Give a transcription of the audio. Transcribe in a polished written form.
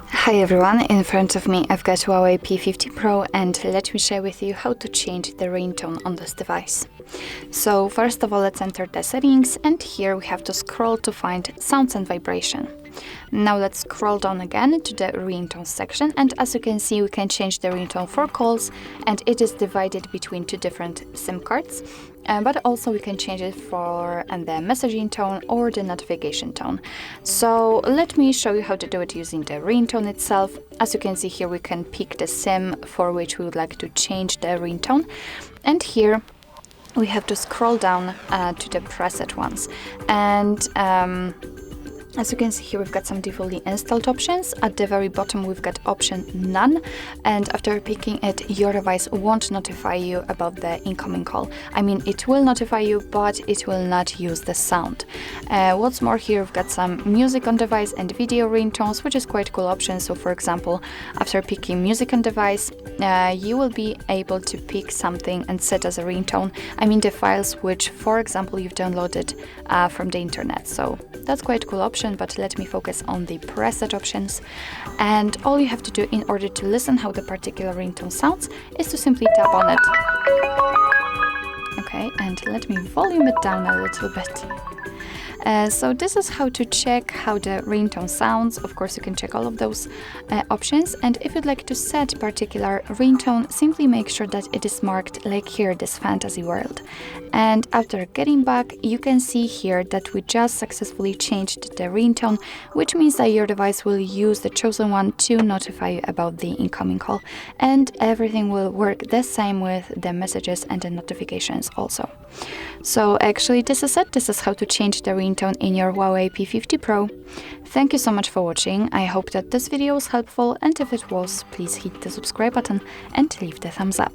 Hi everyone, in front of me I've got HUAWEI P50 Pro, and let me share with you how to change the ringtone on this device. So first of all, let's enter the settings, and here we have to scroll to find sounds and vibration. Now let's scroll down again to the ringtone section, and as you can see we can change the ringtone for calls, and it is divided between two different SIM cards. But also we can change it for the messaging tone or the notification tone. So let me show you how to do it using the ringtone itself. As you can see here, we can pick the SIM for which we would like to change the ringtone, and here we have to scroll down to the preset ones, and as you can see here, we've got some defaultly installed options. At the very bottom, we've got option none, and after picking it, your device won't notify you about the incoming call. I mean, it will notify you, but it will not use the sound. What's more, here we've got some music on device and video ringtones, which is quite a cool option. So for example, after picking music on device, you will be able to pick something and set as a ringtone. I mean, the files which, for example, you've downloaded from the internet. So that's quite a cool option. But let me focus on the preset options, and all you have to do in order to listen how the particular ringtone sounds is to simply tap on it. Okay, and let me volume it down a little bit. So this is how to check how the ringtone sounds. Of course, you can check all of those options, and if you'd like to set particular ringtone, simply make sure that it is marked like here, this fantasy world. And after getting back, you can see here that we just successfully changed the ringtone, which means that your device will use the chosen one to notify you about the incoming call, and everything will work the same with the messages and the notifications also. So actually this is it. This is how to change the ringtone in your HUAWEI P50 Pro. Thank you so much for watching. I hope that this video was helpful, and if it was, please hit the subscribe button and leave the thumbs up.